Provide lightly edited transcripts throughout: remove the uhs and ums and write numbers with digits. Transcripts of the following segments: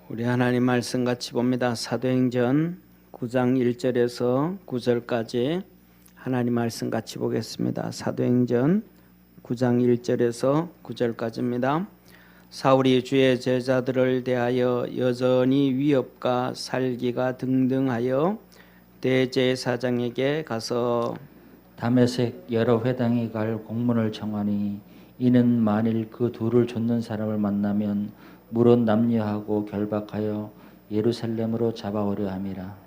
우리 하나님 말씀 같이 봅니다. 사도행전 9장 1절에서 9절까지 하나님 말씀 같이 보겠습니다. 사도행전 9장 1절에서 9절까지입니다. 사울이 주의 제자들을 대하여 여전히 위협과 살기가 등등하여 대제사장에게 가서 다메섹 여러 회당에 갈 공문을 청하니 이는 만일 그 둘을 쫓는 사람을 만나면 물은 남녀하고 결박하여 예루살렘으로 잡아오려 함이라.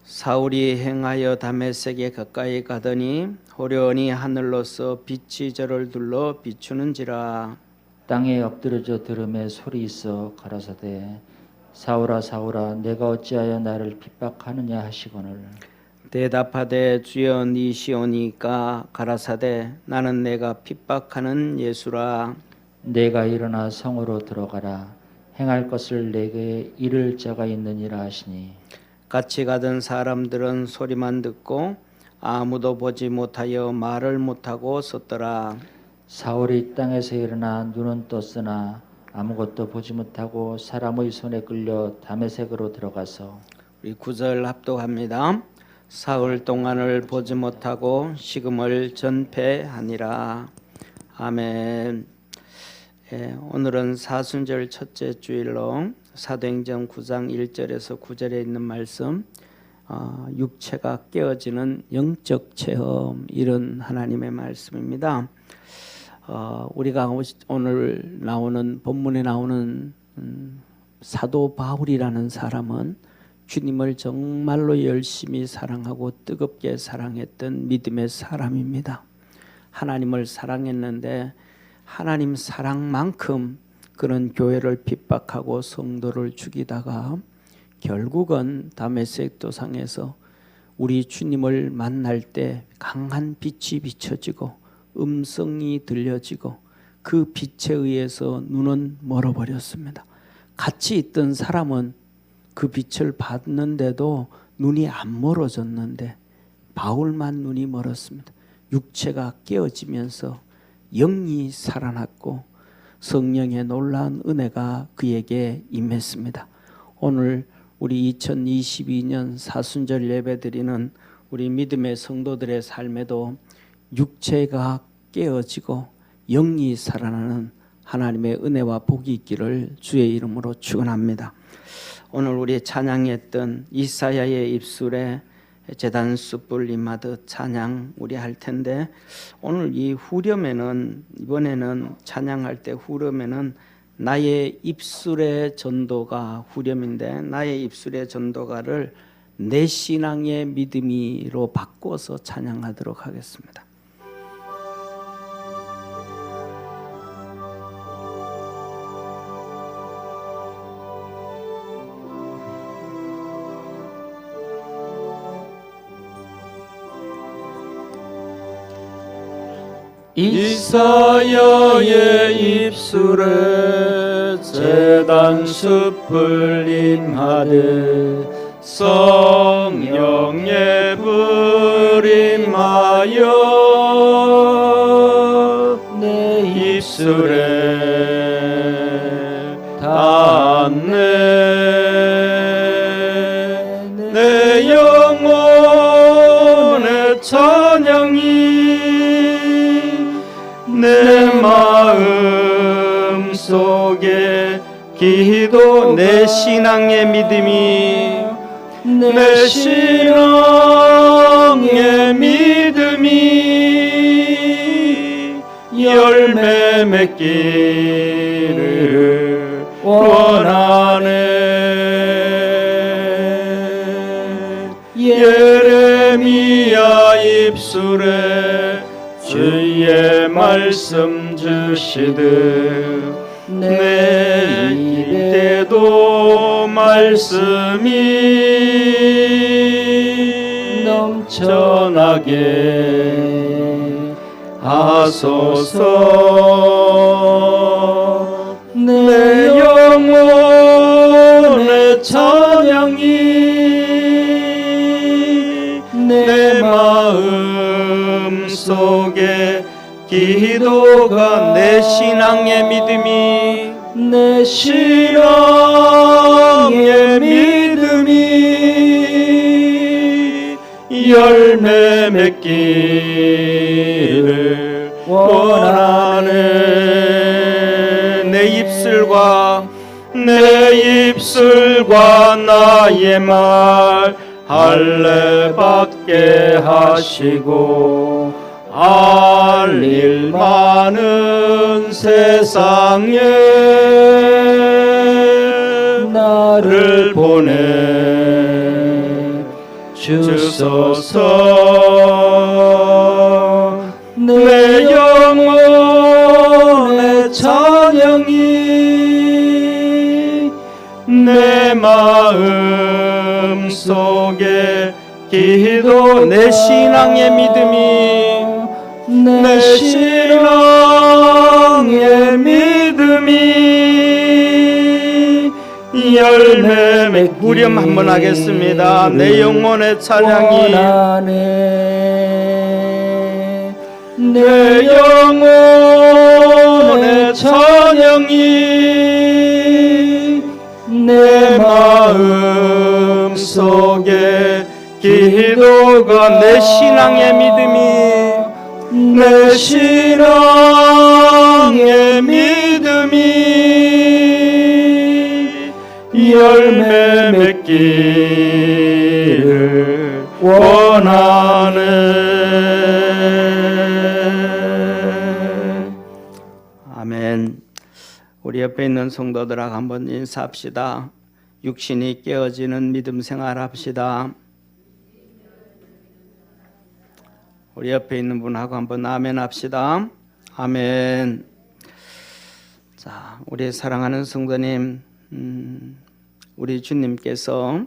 사울이 행하여 다메섹에 가까이 가더니 호련히 하늘로서 빛이 저를 둘러 비추는지라. 땅에 엎드려져 들음에 소리 있어 가라사대 사울아 사울아 내가 어찌하여 나를 핍박하느냐 하시거늘 대답하되 주여 니시오니까 가라사대 나는 내가 핍박하는 예수라. 내가 일어나 성으로 들어가라 행할 것을 내게 이를 자가 있느니라 하시니 같이 가던 사람들은 소리만 듣고 아무도 보지 못하여 말을 못하고 섰더라. 사울이 땅에서 일어나 눈은 떴으나 아무것도 보지 못하고 사람의 손에 끌려 다메섹으로 들어가서 우리 9절 합독합니다. 사흘 동안을 보지 못하고 식음을 전폐하니라. 아멘. 오늘은 사순절 첫째 주일로 사도행전 9장 1절에서 9절에 있는 말씀, 육체가 깨어지는 영적 체험, 이런 하나님의 말씀입니다. 우리가 오늘 나오는 본문에 나오는 사도 바울이라는 사람은 주님을 정말로 열심히 사랑하고 뜨겁게 사랑했던 믿음의 사람입니다. 하나님을 사랑했는데 하나님 사랑만큼 그런 교회를 핍박하고 성도를 죽이다가 결국은 다메섹 도상에서 우리 주님을 만날 때 강한 빛이 비춰지고 음성이 들려지고 그 빛에 의해서 눈은 멀어버렸습니다. 같이 있던 사람은 그 빛을 봤는데도 눈이 안 멀어졌는데 바울만 눈이 멀었습니다. 육체가 깨어지면서 영이 살아났고 성령의 놀라운 은혜가 그에게 임했습니다. 오늘 우리 2022년 사순절 예배드리는 우리 믿음의 성도들의 삶에도 육체가 깨어지고 영이 살아나는 하나님의 은혜와 복이 있기를 주의 이름으로 축원합니다. 오늘 우리 찬양했던 이사야의 입술에 제단 숯불 임하듯 찬양 우리 할 텐데, 오늘 이 후렴에는, 이번에는 찬양할 때 후렴에는 나의 입술의 전도가 후렴인데, 나의 입술의 전도가를 내 신앙의 믿음이로 바꿔서 찬양하도록 하겠습니다. 이사야의 입술에 제단 숯불 임하듯 성령의 불 임하여 내 입술에 닿네. 내 영혼의 찬양이 내 마음 속에 기도, 내 신앙의 믿음이, 내 신앙의 믿음이 열매 맺기를 원하네. 예레미야 입술에 주의 말씀 주시듯 내 입에도 말씀이 넘쳐나게 하소서. 내 영혼의 찬양이 내 마음 속에 기도가 내 신앙의 믿음이 내 신앙의 믿음이 열매 맺기를 원하네. 내 입술과 나의 말 할례 받게 하시고 알릴 많은 세상에 나를 보내 주소서. 내 영혼의 찬양이 내 마음 속에 기도. 내 신앙의 믿음이 내 신앙의 믿음이 열매 맺기 후렴 한번 하겠습니다. 내 영혼의 찬양이 원하네. 내 영혼의 찬양이 내 마음 속에 기도가. 내 신앙의 믿음이 내 신앙의 믿음이 열매 맺기를 원하네. 아멘. 우리 옆에 있는 성도들하고 한번 인사합시다. 육신이 깨어지는 믿음 생활합시다. 우리 옆에 있는 분하고 한번 아멘 합시다. 아멘. 자, 우리 사랑하는 성도님, 우리 주님께서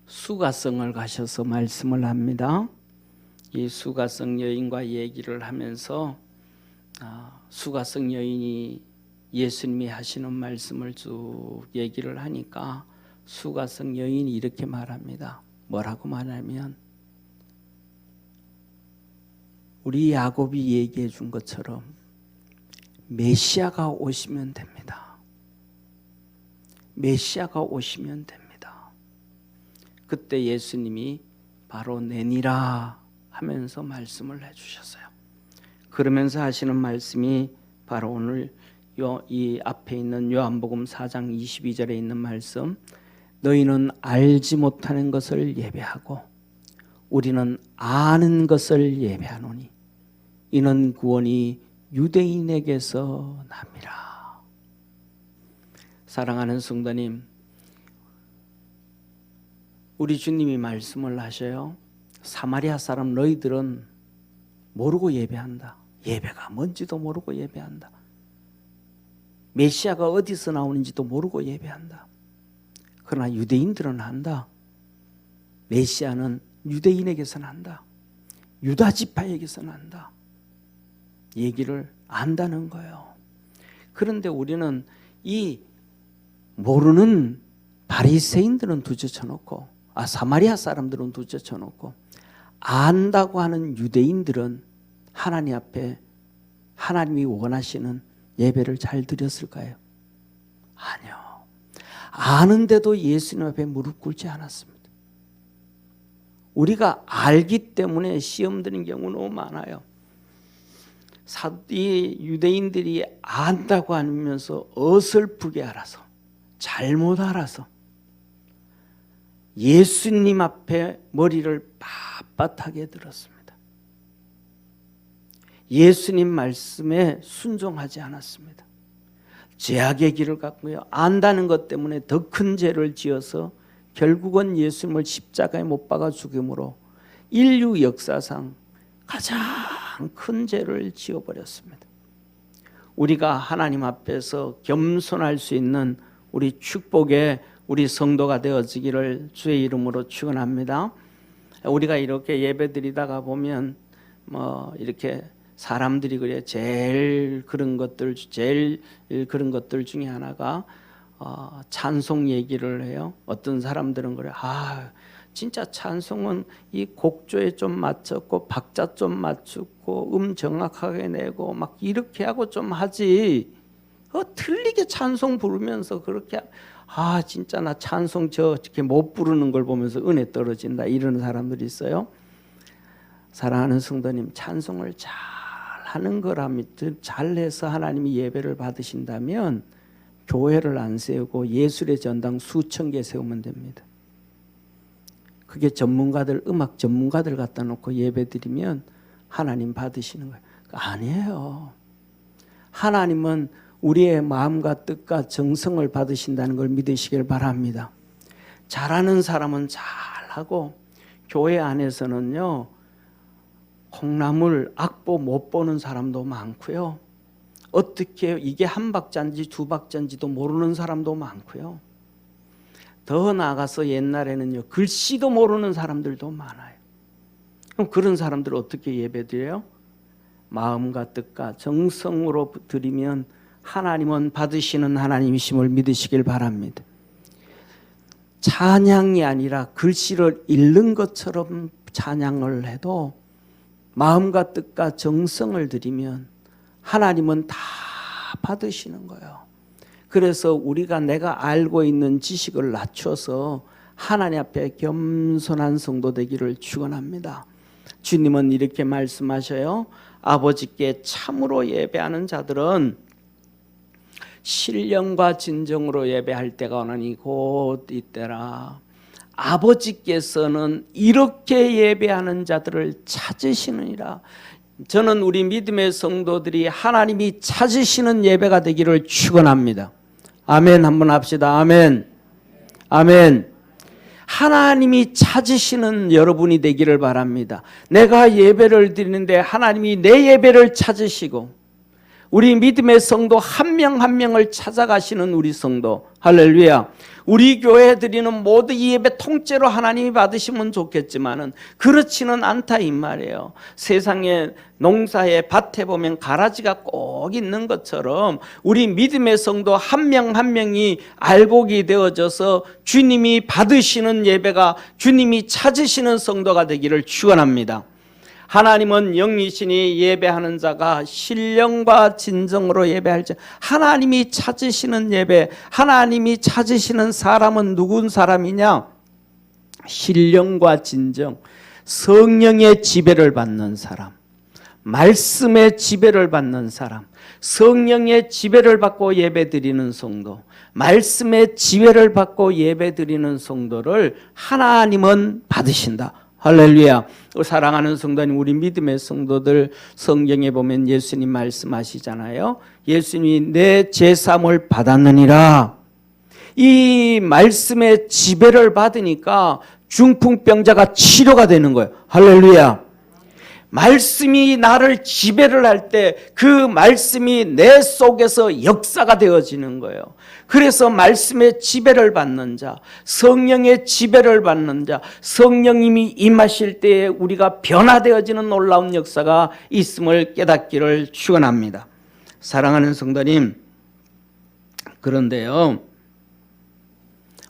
수가성을 가셔서 말씀을 합니다. 이 수가성 여인과 얘기를 하면서 수가성 여인이 예수님이 하시는 말씀을 쭉 얘기를 하니까 수가성 여인이 이렇게 말합니다. 뭐라고 말하면 우리 야곱이 얘기해 준 것처럼 메시아가 오시면 됩니다. 메시아가 오시면 됩니다. 그때 예수님이 바로 내니라 하면서 말씀을 해주셨어요. 그러면서 하시는 말씀이 바로 오늘 이 앞에 있는 요한복음 4장 22절에 있는 말씀, 너희는 알지 못하는 것을 예배하고 우리는 아는 것을 예배하노니 이는 구원이 유대인에게서 납니다. 사랑하는 성도님, 우리 주님이 말씀을 하셔요. 사마리아 사람 너희들은 모르고 예배한다. 예배가 뭔지도 모르고 예배한다. 메시아가 어디서 나오는지도 모르고 예배한다. 그러나 유대인들은 한다. 메시아는 유대인에게서 난다. 유다 지파에게서 난다. 얘기를 안다는 거예요. 그런데 우리는 이 모르는 바리새인들은 둘째쳐놓고 사마리아 사람들은 둘째쳐놓고 안다고 하는 유대인들은 하나님 앞에 하나님이 원하시는 예배를 잘 드렸을까요? 아니요. 아는데도 예수님 앞에 무릎 꿇지 않았습니다. 우리가 알기 때문에 시험 드는 경우 너무 많아요. 이 유대인들이 안다고 하면서 어설프게 알아서 잘못 알아서 예수님 앞에 머리를 빳빳하게 들었습니다. 예수님 말씀에 순종하지 않았습니다. 죄악의 길을 갔고요. 안다는 것 때문에 더 큰 죄를 지어서 결국은 예수님을 십자가에 못 박아 죽임으로 인류 역사상 가장 큰 죄를 지어버렸습니다. 우리가 하나님 앞에서 겸손할 수 있는 우리 축복의 우리 성도가 되어지기를 주의 이름으로 축원합니다. 우리가 이렇게 예배드리다가 보면 이렇게 사람들이 그래 제일 그런 것들 중에 하나가 찬송 얘기를 해요. 어떤 사람들은 그래 진짜 찬송은 이 곡조에 좀 맞췄고 박자 좀 맞추고 정확하게 내고 막 이렇게 하고 좀 하지. 틀리게 찬송 부르면서 그렇게 진짜 나 찬송 저렇게 못 부르는 걸 보면서 은혜 떨어진다 이러는 사람들이 있어요. 사랑하는 성도님, 찬송을 잘 하는 거라면 잘해서 하나님이 예배를 받으신다면 교회를 안 세우고 예술의 전당 수천 개 세우면 됩니다. 그게 음악 전문가들 갖다 놓고 예배 드리면 하나님 받으시는 거예요. 아니에요. 하나님은 우리의 마음과 뜻과 정성을 받으신다는 걸 믿으시길 바랍니다. 잘하는 사람은 잘하고 교회 안에서는요 콩나물 악보 못 보는 사람도 많고요. 어떻게 이게 한 박자인지 두 박자인지도 모르는 사람도 많고요. 더 나아가서 옛날에는요 글씨도 모르는 사람들도 많아요. 그럼 그런 사람들 어떻게 예배드려요? 마음과 뜻과 정성으로 드리면 하나님은 받으시는 하나님이심을 믿으시길 바랍니다. 찬양이 아니라 글씨를 읽는 것처럼 찬양을 해도 마음과 뜻과 정성을 드리면 하나님은 다 받으시는 거예요. 그래서 우리가 내가 알고 있는 지식을 낮춰서 하나님 앞에 겸손한 성도 되기를 축원합니다. 주님은 이렇게 말씀하셔요. 아버지께 참으로 예배하는 자들은 신령과 진정으로 예배할 때가 오나니 곧 이때라. 아버지께서는 이렇게 예배하는 자들을 찾으시느니라. 저는 우리 믿음의 성도들이 하나님이 찾으시는 예배가 되기를 축원합니다. 아멘. 한번 합시다. 아멘. 아멘. 하나님이 찾으시는 여러분이 되기를 바랍니다. 내가 예배를 드리는데 하나님이 내 예배를 찾으시고 우리 믿음의 성도 한 명 한 명을 찾아가시는 우리 성도, 할렐루야. 우리 교회에 드리는 모든 이 예배 통째로 하나님이 받으시면 좋겠지만은 그렇지는 않다 이 말이에요. 세상에 농사에 밭에 보면 가라지가 꼭 있는 것처럼 우리 믿음의 성도 한 명 한 명이 알곡이 되어져서 주님이 받으시는 예배가 주님이 찾으시는 성도가 되기를 축원합니다. 하나님은 영이시니 예배하는 자가 신령과 진정으로 예배할 자. 하나님이 찾으시는 예배, 하나님이 찾으시는 사람은 누군 사람이냐? 신령과 진정, 성령의 지배를 받는 사람, 말씀의 지배를 받는 사람, 성령의 지배를 받고 예배드리는 성도, 말씀의 지배를 받고 예배드리는 성도를 하나님은 받으신다. 할렐루야. 사랑하는 성도님, 우리 믿음의 성도들 성경에 보면 예수님 말씀하시잖아요. 예수님이 내 제사함을 받았느니라. 이 말씀의 지배를 받으니까 중풍병자가 치료가 되는 거예요. 할렐루야. 말씀이 나를 지배를 할 때 그 말씀이 내 속에서 역사가 되어지는 거예요. 그래서 말씀의 지배를 받는 자, 성령의 지배를 받는 자, 성령님이 임하실 때에 우리가 변화되어지는 놀라운 역사가 있음을 깨닫기를 축원합니다. 사랑하는 성도님, 그런데요,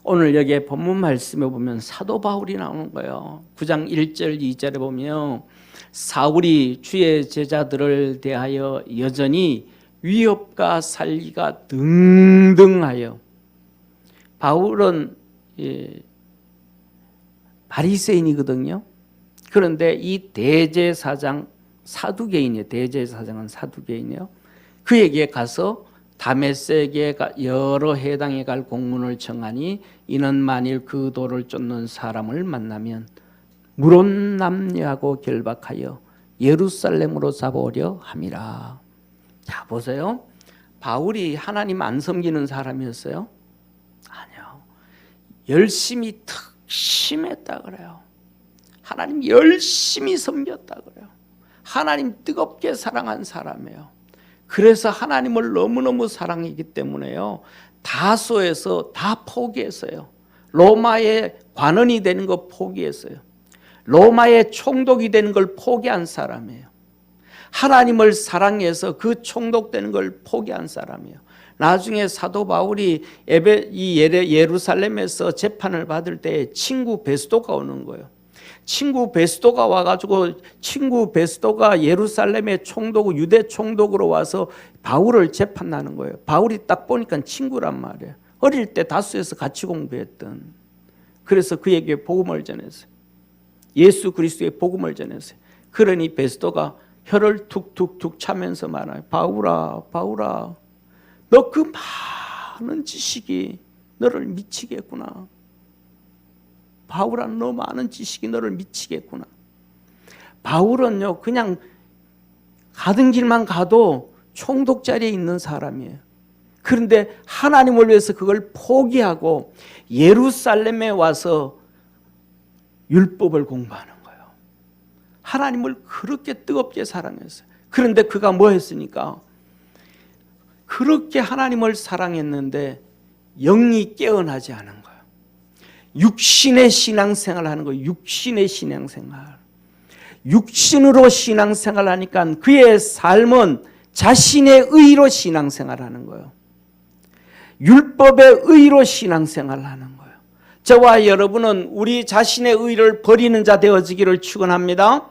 오늘 여기에 본문 말씀에 보면 사도 바울이 나오는 거예요. 9장 1절 2절에 보면 사울이 주의 제자들을 대하여 여전히 위협과 살기가 등등하여. 바울은 바리새인이거든요. 그런데 이 대제사장 사두개인이에요. 대제사장은 사두개인이에요. 그에게 가서 다메섹에 여러 해당에 갈 공문을 청하니 이는 만일 그 도를 쫓는 사람을 만나면 물론 남녀하고 결박하여 예루살렘으로 잡아오려 함이라. 자, 보세요. 바울이 하나님 안 섬기는 사람이었어요? 아니요. 열심히 특심했다 그래요. 하나님 열심히 섬겼다 그래요. 하나님 뜨겁게 사랑한 사람이에요. 그래서 하나님을 너무너무 사랑했기 때문에요, 다소에서 다 포기했어요. 로마의 관원이 되는 거 포기했어요. 로마의 총독이 되는 걸 포기한 사람이에요. 하나님을 사랑해서 그 총독되는 걸 포기한 사람이에요. 나중에 사도 바울이 예루살렘에서 재판을 받을 때 친구 베스도가 오는 거예요. 친구 베스도가 와가지고 친구 베스도가 예루살렘의 총독, 유대 총독으로 와서 바울을 재판하는 거예요. 바울이 딱 보니까 친구란 말이에요. 어릴 때 다수에서 같이 공부했던. 그래서 그에게 복음을 전했어요. 예수 그리스도의 복음을 전했어요. 그러니 베스도가 혀를 툭툭툭 차면서 말해요. 바울아, 바울아, 너 그 많은 지식이 너를 미치겠구나. 바울아, 너 많은 지식이 너를 미치겠구나. 바울은요, 그냥 가던 길만 가도 총독 자리에 있는 사람이에요. 그런데 하나님을 위해서 그걸 포기하고 예루살렘에 와서 율법을 공부하는 거예요. 하나님을 그렇게 뜨겁게 사랑했어요. 그런데 그가 뭐 했으니까? 그렇게 하나님을 사랑했는데 영이 깨어나지 않은 거예요. 육신의 신앙생활을 하는 거예요. 육신의 신앙생활. 육신으로 신앙생활을 하니까 그의 삶은 자신의 의로 신앙생활을 하는 거예요. 율법의 의로 신앙생활을 하는 거예요. 저와 여러분은 우리 자신의 의를 버리는 자 되어지기를 축원합니다.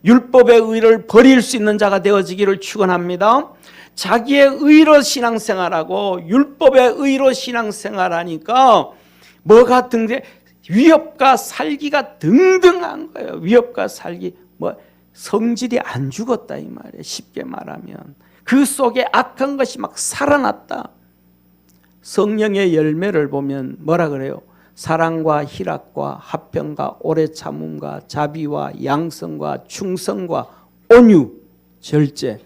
율법의 의를 버릴 수 있는 자가 되어지기를 축원합니다. 자기의 의로 신앙생활하고 율법의 의로 신앙생활하니까 뭐가 등등 위협과 살기가 등등한 거예요. 위협과 살기, 뭐 성질이 안 죽었다 이 말이에요. 쉽게 말하면 그 속에 악한 것이 막 살아났다. 성령의 열매를 보면 뭐라 그래요? 사랑과 희락과 화평과 오래 참음과 자비와 양성과 충성과 온유, 절제,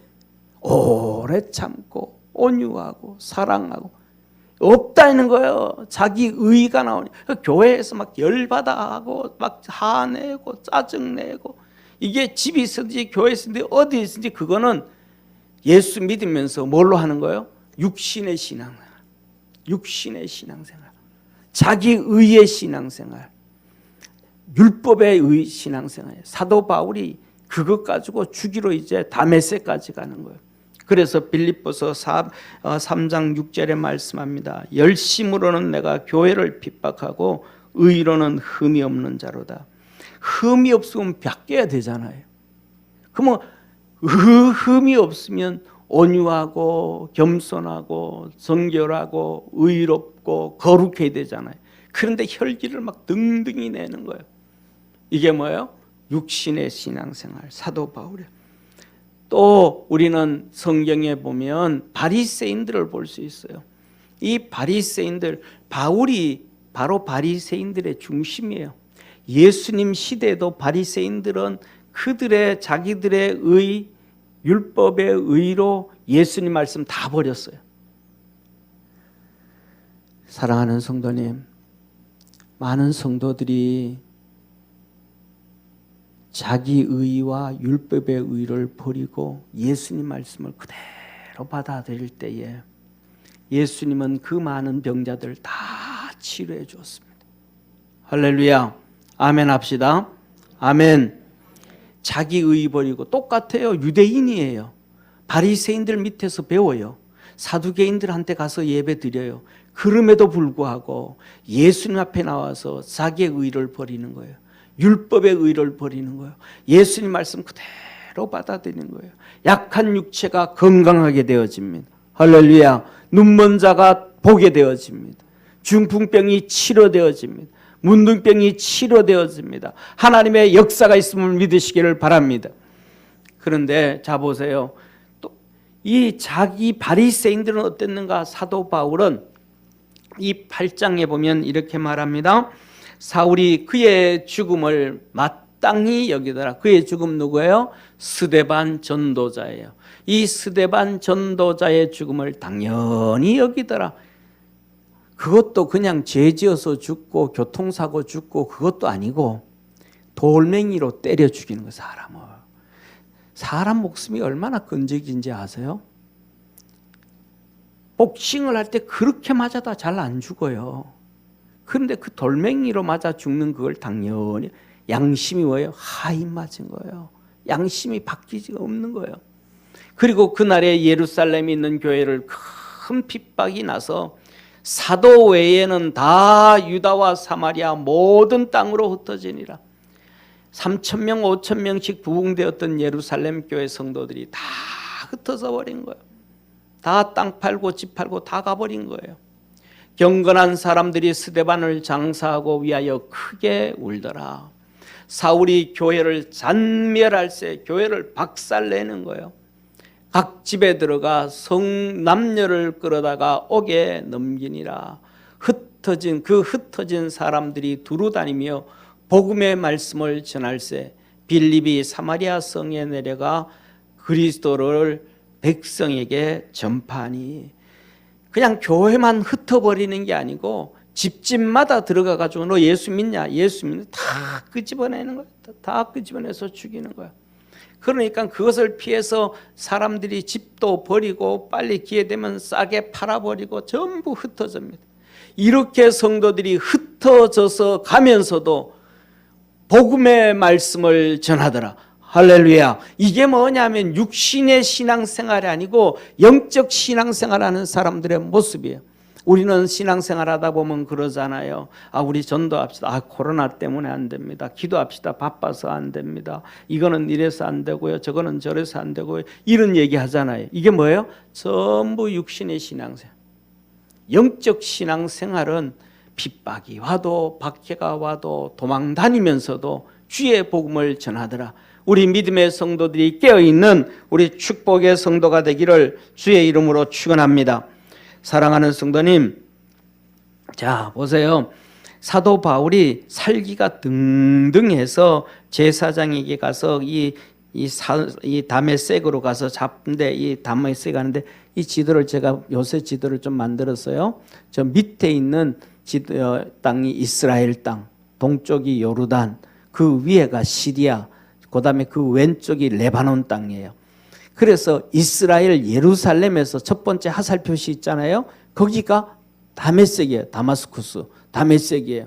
오래 참고 온유하고 사랑하고 없다는 거예요. 자기 의가 나오니 교회에서 막 열받아 하고 막 화내고 짜증내고 이게 집이 있든지 교회에 있든지 어디 있든지 그거는 예수 믿으면서 뭘로 하는 거예요? 육신의 신앙생활, 육신의 신앙생활, 자기 의의 신앙생활, 율법의 의 신앙생활. 사도 바울이 그것 가지고 죽이러 이제 다메섹까지 가는 거예요. 그래서 빌립보서 3장 6절에 말씀합니다. 열심으로는 내가 교회를 핍박하고 의로는 흠이 없는 자로다. 흠이 없으면 바뀌어야 되잖아요. 그러면 흠이 없으면 온유하고 겸손하고 정결하고 의롭고 거룩해야 되잖아요. 그런데 혈기를 막 등등히 내는 거예요. 이게 뭐예요? 육신의 신앙생활, 사도 바울이에요. 또 우리는 성경에 보면 바리새인들을 볼 수 있어요. 이 바리새인들, 바울이 바로 바리새인들의 중심이에요. 예수님 시대에도 바리새인들은 그들의 자기들의 의, 율법의 의로 예수님 말씀 다 버렸어요. 사랑하는 성도님, 많은 성도들이 자기 의와 율법의 의를 버리고 예수님 말씀을 그대로 받아들일 때에 예수님은 그 많은 병자들 다 치료해 주었습니다. 할렐루야, 아멘 합시다. 아멘. 자기 의 버리고 똑같아요. 유대인이에요. 바리새인들 밑에서 배워요. 사두개인들한테 가서 예배 드려요. 그럼에도 불구하고 예수님 앞에 나와서 자기의 의를 버리는 거예요. 율법의 의를 버리는 거예요. 예수님 말씀 그대로 받아들이는 거예요. 약한 육체가 건강하게 되어집니다. 할렐루야. 눈먼 자가 보게 되어집니다. 중풍병이 치료되어집니다. 문둥병이 치료되어집니다. 하나님의 역사가 있음을 믿으시기를 바랍니다. 그런데 자 보세요. 또 이 자기 바리새인들은 어땠는가? 사도 바울은 이 8장에 보면 이렇게 말합니다. 사울이 그의 죽음을 마땅히 여기더라. 그의 죽음 누구예요? 스데반 전도자예요. 이 스데반 전도자의 죽음을 당연히 여기더라. 그것도 그냥 죄지어서 죽고 교통사고 죽고 그것도 아니고 돌멩이로 때려 죽이는 거. 사람을. 사람 목숨이 얼마나 끈적인지 아세요? 복싱을 할 때 그렇게 맞아도 잘 안 죽어요. 그런데 그 돌멩이로 맞아 죽는 그걸 당연히 양심이 뭐예요? 하인 맞은 거예요. 양심이 바뀌지가 없는 거예요. 그리고 그날에 예루살렘에 있는 교회를 큰 핍박이 나서 사도 외에는 다 유다와 사마리아 모든 땅으로 흩어지니라. 3,000명 5,000명씩 부흥되었던 예루살렘 교회 성도들이 다 흩어져 버린 거예요. 다 땅 팔고 집 팔고 다 가버린 거예요. 경건한 사람들이 스데반을 장사하고 위하여 크게 울더라. 사울이 교회를 잔멸할세 교회를 박살내는 거예요. 각 집에 들어가 남녀를 끌어다가 옥에 넘기니라. 흩어진 사람들이 두루 다니며 복음의 말씀을 전할세. 빌립이 사마리아 성에 내려가 그리스도를 백성에게 전파하니. 그냥 교회만 흩어버리는 게 아니고 집집마다 들어가가지고 너 예수 믿냐? 예수 믿냐? 다 끄집어내는 거야. 다 끄집어내서 죽이는 거야. 그러니까 그것을 피해서 사람들이 집도 버리고 빨리 기회 되면 싸게 팔아버리고 전부 흩어집니다. 이렇게 성도들이 흩어져서 가면서도 복음의 말씀을 전하더라. 할렐루야. 이게 뭐냐면 육신의 신앙생활이 아니고 영적 신앙생활하는 사람들의 모습이에요. 우리는 신앙생활하다 보면 그러잖아요. 우리 전도합시다. 코로나 때문에 안 됩니다. 기도합시다. 바빠서 안 됩니다. 이거는 이래서 안 되고요. 저거는 저래서 안 되고요. 이런 얘기 하잖아요. 이게 뭐예요? 전부 육신의 신앙생활. 영적 신앙생활은 핍박이 와도 박해가 와도 도망 다니면서도 주의 복음을 전하더라. 우리 믿음의 성도들이 깨어있는 우리 축복의 성도가 되기를 주의 이름으로 축원합니다. 사랑하는 성도님, 자 보세요. 사도 바울이 살기가 등등해서 제사장에게 가서 이 다메섹으로 가서 잡는데 이 다메섹 가는데 이 지도를 제가 요새 지도를 좀 만들었어요. 저 밑에 있는 땅이 이스라엘 땅, 동쪽이 요르단, 그 위에가 시리아, 그다음에 그 왼쪽이 레바논 땅이에요. 그래서 이스라엘 예루살렘에서 첫 번째 화살표시 있잖아요. 거기가 다메섹이에요. 다마스쿠스, 다메섹이에요.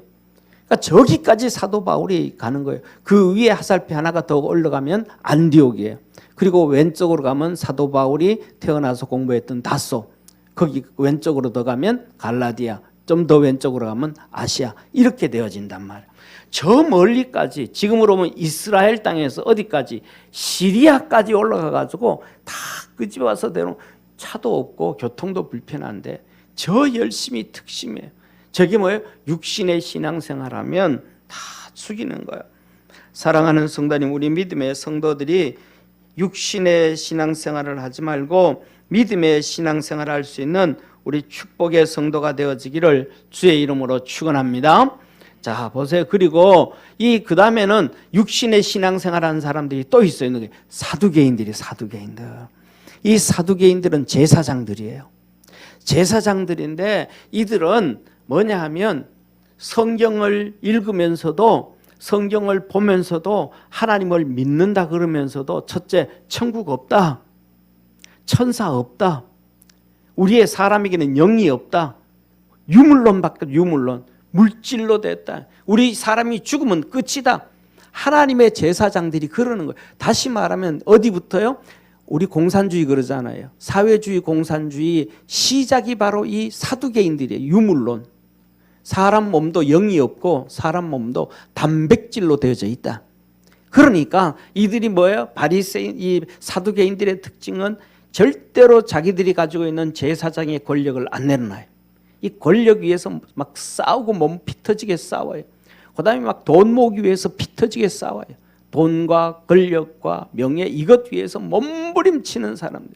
그러니까 저기까지 사도 바울이 가는 거예요. 그 위에 화살표 하나가 더 올라가면 안디옥이에요. 그리고 왼쪽으로 가면 사도 바울이 태어나서 공부했던 다소, 거기 왼쪽으로 더 가면 갈라디아, 좀 더 왼쪽으로 가면 아시아, 이렇게 되어진단 말이에요. 저 멀리까지, 지금으로 보면 이스라엘 땅에서 어디까지, 시리아까지 올라가 가지고 다 끄집어와서 대놓은 차도 없고 교통도 불편한데 저 열심히 특심이에요. 저게 뭐예요? 육신의 신앙생활하면 다 죽이는 거예요. 사랑하는 성도님, 우리 믿음의 성도들이 육신의 신앙생활을 하지 말고 믿음의 신앙생활을 할 수 있는 우리 축복의 성도가 되어지기를 주의 이름으로 축원합니다. 자 보세요. 그리고 그 다음에는 육신의 신앙생활하는 사람들이 또 있어요. 사두개인들이 사두개인들. 이 사두개인들은 제사장들이에요. 제사장들인데 이들은 뭐냐 하면 성경을 읽으면서도 성경을 보면서도 하나님을 믿는다 그러면서도 첫째 천국 없다, 천사 없다, 우리의 사람에게는 영이 없다, 유물론밖에 유물론, 물질로 됐다, 우리 사람이 죽으면 끝이다. 하나님의 제사장들이 그러는 거예요. 다시 말하면 어디부터요? 우리 공산주의 그러잖아요. 사회주의 공산주의 시작이 바로 이 사두개인들이에요. 유물론. 사람 몸도 영이 없고 사람 몸도 단백질로 되어져 있다. 그러니까 이들이 뭐예요? 바리새인, 이 사두개인들의 특징은 절대로 자기들이 가지고 있는 제사장의 권력을 안 내려놔요. 이 권력 위해서 막 싸우고 몸 피터지게 싸워요. 그 다음에 막 돈 모으기 위해서 피터지게 싸워요. 돈과 권력과 명예, 이것 위해서 몸부림치는 사람들.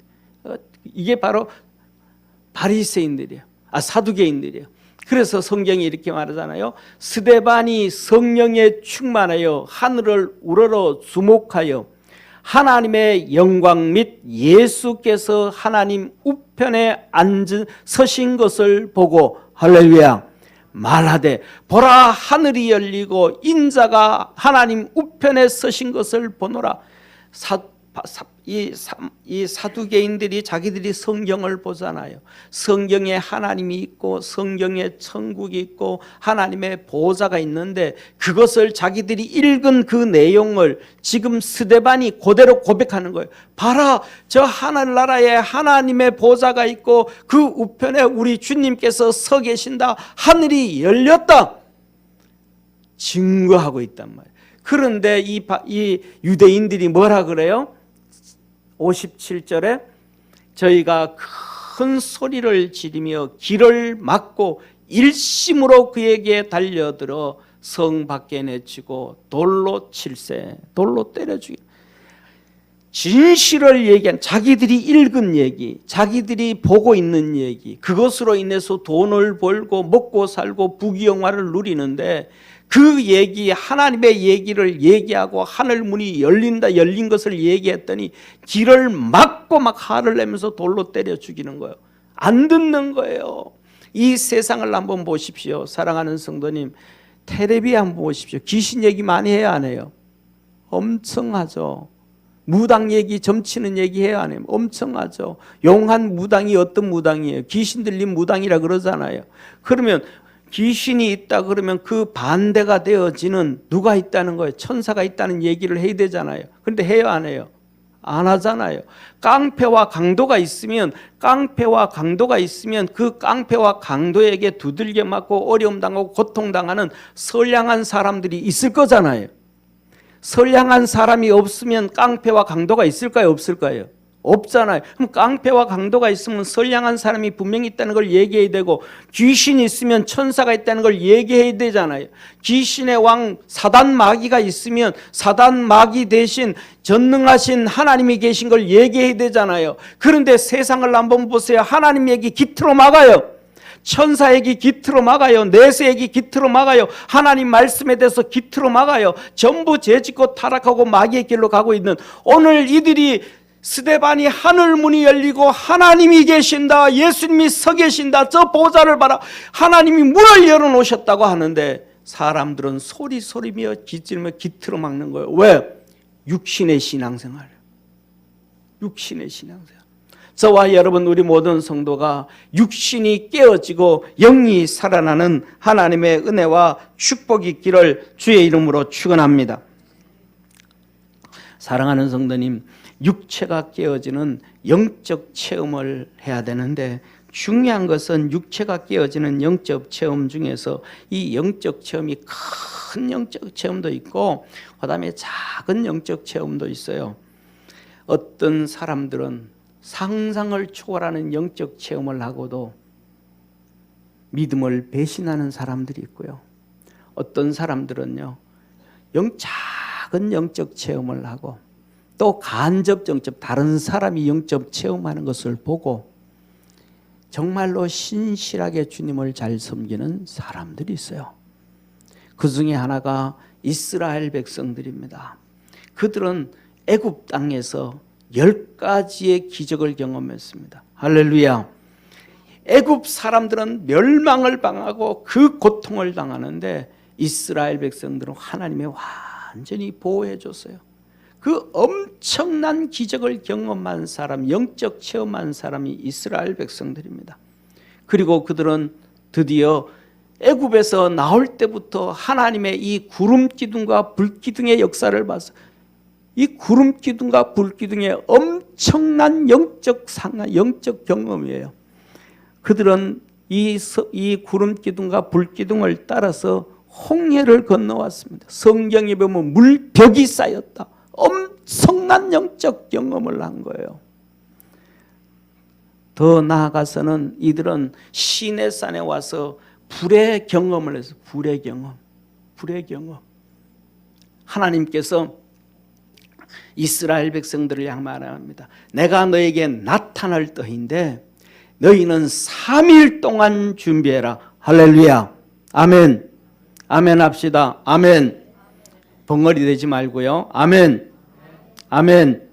이게 바로 바리새인들이에요. 사두개인들이에요. 그래서 성경이 이렇게 말하잖아요. 스데반이 성령에 충만하여 하늘을 우러러 주목하여 하나님의 영광 및 예수께서 하나님 우편에 서신 것을 보고 할렐루야 말하되 보라 하늘이 열리고 인자가 하나님 우편에 서신 것을 보노라. 이 사두개인들이 자기들이 성경을 보잖아요. 성경에 하나님이 있고 성경에 천국이 있고 하나님의 보호자가 있는데 그것을 자기들이 읽은 그 내용을 지금 스데반이 그대로 고백하는 거예요. 봐라, 저 하늘나라에 하나님의 보호자가 있고 그 우편에 우리 주님께서 서 계신다. 하늘이 열렸다. 증거하고 있단 말이에요. 그런데 이 유대인들이 뭐라 그래요? 57절에 저희가 큰 소리를 지르며 길을 막고 일심으로 그에게 달려들어 성 밖에 내치고 돌로 칠세. 돌로 때려 죽이. 진실을 얘기한, 자기들이 읽은 얘기, 자기들이 보고 있는 얘기, 그것으로 인해서 돈을 벌고 먹고 살고 부귀영화를 누리는데 그 얘기, 하나님의 얘기를 얘기하고 하늘 문이 열린 것을 얘기했더니 길을 막고 막 화를 내면서 돌로 때려 죽이는 거예요. 안 듣는 거예요. 이 세상을 한번 보십시오. 사랑하는 성도님, 텔레비 한번 보십시오. 귀신 얘기 많이 해야 안 해요? 엄청 하죠. 무당 얘기, 점치는 얘기 해야 안 해요? 엄청 하죠. 용한 무당이 어떤 무당이에요? 귀신 들린 무당이라 그러잖아요. 그러면 귀신이 있다 그러면 그 반대가 되어지는 누가 있다는 거예요? 천사가 있다는 얘기를 해야 되잖아요. 그런데 해요 안 해요? 안 하잖아요. 깡패와 강도가 있으면 그 깡패와 강도에게 두들겨 맞고 어려움 당하고 고통 당하는 선량한 사람들이 있을 거잖아요. 선량한 사람이 없으면 깡패와 강도가 있을까요? 없을까요? 없잖아요. 그럼 깡패와 강도가 있으면 선량한 사람이 분명히 있다는 걸 얘기해야 되고, 귀신이 있으면 천사가 있다는 걸 얘기해야 되잖아요. 귀신의 왕 사단 마귀가 있으면 사단 마귀 대신 전능하신 하나님이 계신 걸 얘기해야 되잖아요. 그런데 세상을 한번 보세요. 하나님 얘기 깃으로 막아요. 천사 얘기 깃으로 막아요. 내세 얘기 깃으로 막아요. 하나님 말씀에 대해서 깃으로 막아요. 전부 죄짓고 타락하고 마귀의 길로 가고 있는 오늘 이들이 스데반이 하늘 문이 열리고 하나님이 계신다, 예수님이 서 계신다, 저 보좌를 봐라, 하나님이 문을 열어놓으셨다고 하는데 사람들은 소리며 깃질며 깃으로 막는 거예요. 왜? 육신의 신앙생활. 육신의 신앙생활. 저와 여러분, 우리 모든 성도가 육신이 깨어지고 영이 살아나는 하나님의 은혜와 축복이 있기를 주의 이름으로 축원합니다. 사랑하는 성도님, 육체가 깨어지는 영적 체험을 해야 되는데 중요한 것은 육체가 깨어지는 영적 체험 중에서 이 영적 체험이 큰 영적 체험도 있고 그다음에 작은 영적 체험도 있어요. 어떤 사람들은 상상을 초월하는 영적 체험을 하고도 믿음을 배신하는 사람들이 있고요. 어떤 사람들은요, 작은 영적 체험을 하고 또 간접, 정접, 다른 사람이 영적 체험하는 것을 보고 정말로 신실하게 주님을 잘 섬기는 사람들이 있어요. 그 중에 하나가 이스라엘 백성들입니다. 그들은 애굽 땅에서 10가지의 기적을 경험했습니다. 할렐루야. 애굽 사람들은 멸망을 당하고 그 고통을 당하는데 이스라엘 백성들은 하나님이 완전히 보호해 줬어요. 그 엄청난 기적을 경험한 사람, 영적 체험한 사람이 이스라엘 백성들입니다. 그리고 그들은 드디어 애굽에서 나올 때부터 하나님의 이 구름 기둥과 불 기둥의 역사를 봐서 이 구름 기둥과 불 기둥의 엄청난 영적 상한, 영적 경험이에요. 그들은 이 구름 기둥과 불 기둥을 따라서 홍해를 건너왔습니다. 성경에 보면 물벽이 쌓였다. 엄청난 영적 경험을 한 거예요. 더 나아가서는 이들은 시내산에 와서 불의 경험을 해서 불의 경험. 하나님께서 이스라엘 백성들을 향 말합니다. 내가 너에게 나타날 터인데 너희는 3일 동안 준비해라. 할렐루야. 아멘. 아멘 합시다. 아멘. 벙어리 되지 말고요. 아멘. 아멘.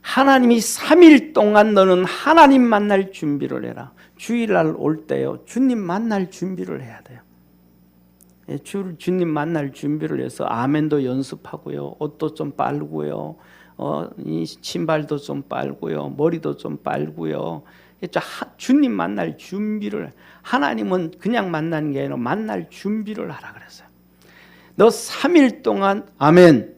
하나님이 3일 동안 너는 하나님 만날 준비를 해라. 주일날 올 때요, 주님 만날 준비를 해야 돼요. 주님 만날 준비를 해서 아멘도 연습하고요, 옷도 좀 빨고요, 이 신발도 좀 빨고요, 머리도 좀 빨고요. 주님 만날 준비를, 하나님은 그냥 만나는 게 아니라 만날 준비를 하라 그랬어요. 너 3일 동안, 아멘,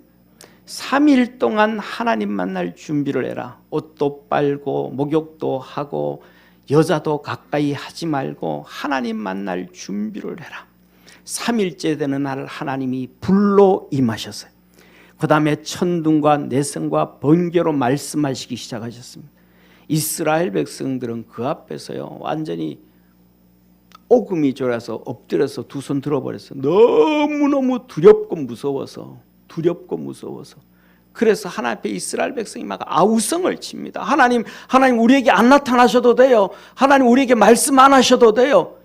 3일 동안 하나님 만날 준비를 해라. 옷도 빨고 목욕도 하고 여자도 가까이 하지 말고 하나님 만날 준비를 해라. 3일째 되는 날 하나님이 불로 임하셨어요. 그 다음에 천둥과 내성과 번개로 말씀하시기 시작하셨습니다. 이스라엘 백성들은 그 앞에서요 완전히 오금이 졸아서 엎드려서 두 손 들어버렸어요. 너무너무 두렵고 무서워서. 그래서 하나님 앞에 이스라엘 백성이 막 아우성을 칩니다. 하나님 우리에게 안 나타나셔도 돼요. 하나님 우리에게 말씀 안 하셔도 돼요.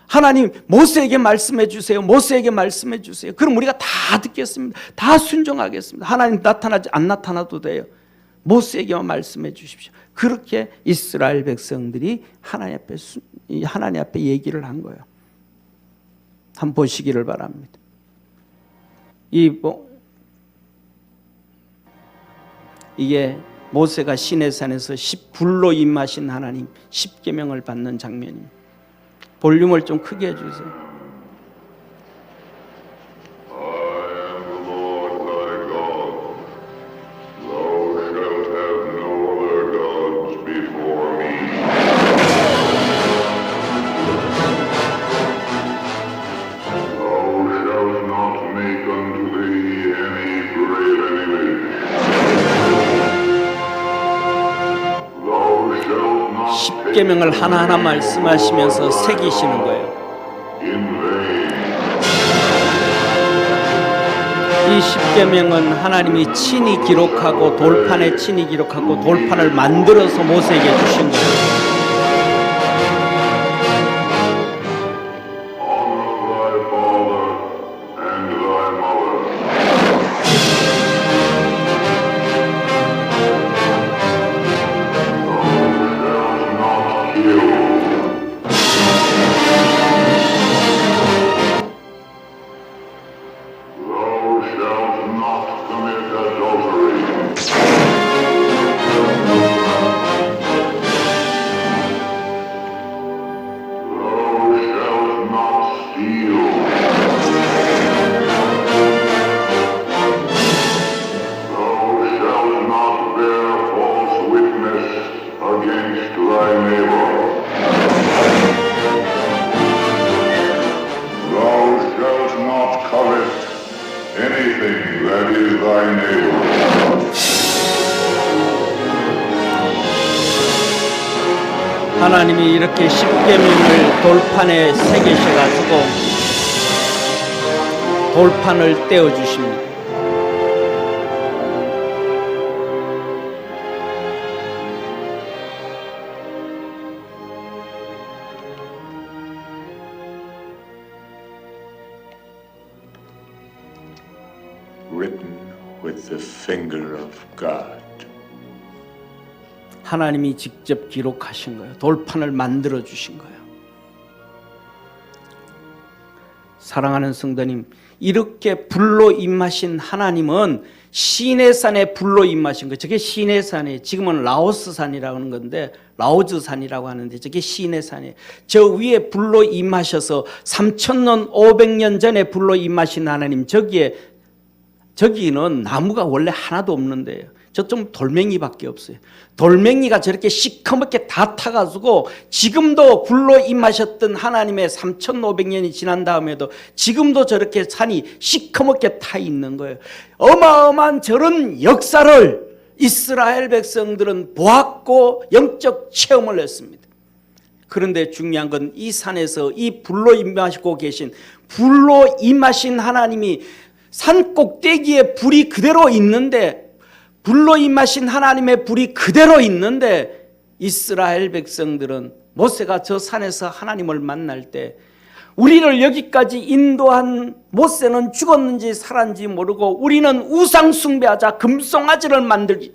하나님 모세에게 말씀해 주세요. 그럼 우리가 다 듣겠습니다. 다 순종하겠습니다. 하나님 안 나타나도 돼요. 모세에게만 말씀해 주십시오. 그렇게 이스라엘 백성들이 하나님 앞에 얘기를 한 거예요. 한번 보시기를 바랍니다. 이게 모세가 시내산에서 불로 임하신 하나님 십계명을 받는 장면입니다. 볼륨을 좀 크게 해주세요. 십계명을 하나하나 말씀하시면서 새기시는 거예요. 이 십계명은 하나님이 친히 기록하고 돌판에 친히 기록하고 돌판을 만들어서 모세에게 주신 거예요. 하나님이 이렇게 십계명을 돌판에 새기셔가지고 돌판을 떼어주십니다. Written with the finger of God. 하나님이 직접 기록하신 거예요. 돌판을 만들어 주신 거예요. 사랑하는 성도님, 이렇게 불로 임하신 하나님은 시내산에 불로 임하신 거예요. 저게 시내산이에요. 지금은 라오스산이라고 하는 건데 라오즈산이라고 하는데 저게 시내산이에요. 저 위에 불로 임하셔서 3,000년 500년 전에 불로 임하신 하나님, 저기는 나무가 원래 하나도 없는데요. 저쪽 돌멩이밖에 없어요. 돌멩이가 저렇게 시커멓게 다 타가지고 지금도 불로 임하셨던 하나님의 3,500년이 지난 다음에도 지금도 저렇게 산이 시커멓게 타 있는 거예요. 어마어마한 저런 역사를 이스라엘 백성들은 보았고 영적 체험을 했습니다. 그런데 중요한 건 이 산에서 이 불로 임하시고 계신 불로 임하신 하나님이 산 꼭대기에 불이 그대로 있는데, 불로 임하신 하나님의 불이 그대로 있는데 이스라엘 백성들은 모세가 저 산에서 하나님을 만날 때 우리를 여기까지 인도한 모세는 죽었는지 살았는지 모르고 우리는 우상 숭배하자 금송아지를 만들기,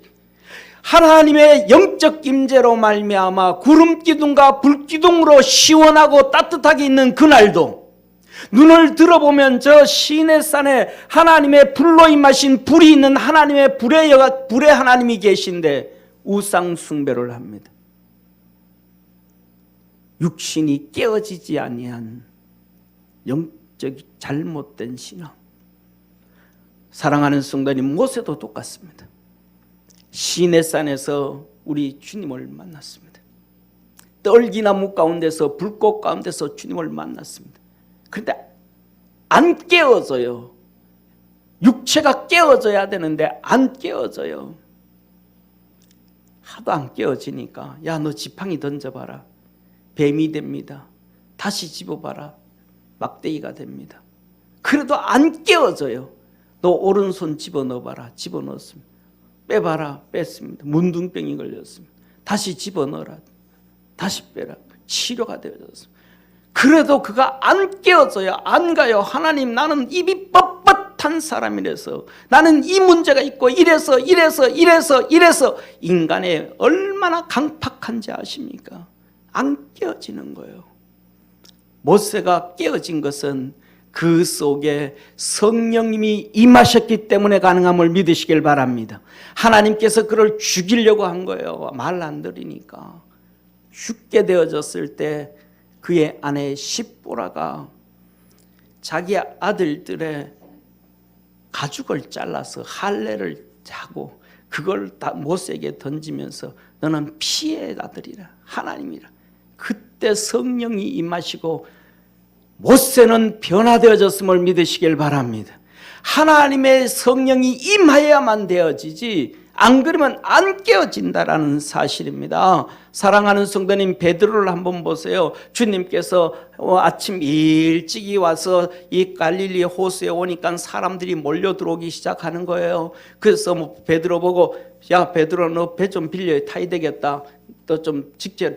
하나님의 영적 임재로 말미암아 구름 기둥과 불 기둥으로 시원하고 따뜻하게 있는 그날도 눈을 들어보면 저 시내산에 하나님의 불로 임하신 불이 있는 하나님의 불의 하나님이 계신데 우상 숭배를 합니다. 육신이 깨어지지 아니한 영적 잘못된 신앙. 사랑하는 성도님, 모세도 똑같습니다. 시내산에서 우리 주님을 만났습니다. 떨기나무 가운데서 불꽃 가운데서 주님을 만났습니다. 그런데 안 깨어져요. 육체가 깨어져야 되는데 안 깨어져요. 하도 안 깨어지니까 야, 너 지팡이 던져봐라. 뱀이 됩니다. 다시 집어봐라. 막대기가 됩니다. 그래도 안 깨어져요. 너 오른손 집어넣어봐라. 집어넣었습니다. 빼봐라. 뺐습니다. 문둥병이 걸렸습니다. 다시 집어넣어라. 다시 빼라. 치료가 되어졌습니다. 그래도 그가 안 깨어져요. 안 가요. 하나님, 나는 입이 뻣뻣한 사람이라서, 나는 이 문제가 있고 이래서 인간의 얼마나 강팍한지 아십니까? 안 깨어지는 거예요. 모세가 깨어진 것은 그 속에 성령님이 임하셨기 때문에 가능함을 믿으시길 바랍니다. 하나님께서 그를 죽이려고 한 거예요. 말 안 들으니까. 죽게 되어졌을 때 그의 아내 십보라가 자기 아들들의 가죽을 잘라서 할례를 하고 그걸 다 모세에게 던지면서 너는 피의 아들이라, 하나님이라. 그때 성령이 임하시고 모세는 변화되어졌음을 믿으시길 바랍니다. 하나님의 성령이 임하여야만 되어지지 안 그러면 안 깨어진다라는 사실입니다. 사랑하는 성도님, 베드로를 한번 보세요. 주님께서 아침 일찍이 와서 이 갈릴리 호수에 오니까 사람들이 몰려 들어오기 시작하는 거예요. 그래서 베드로 보고 야, 베드로 너 배 좀 빌려 타야 되겠다. 너 좀 직접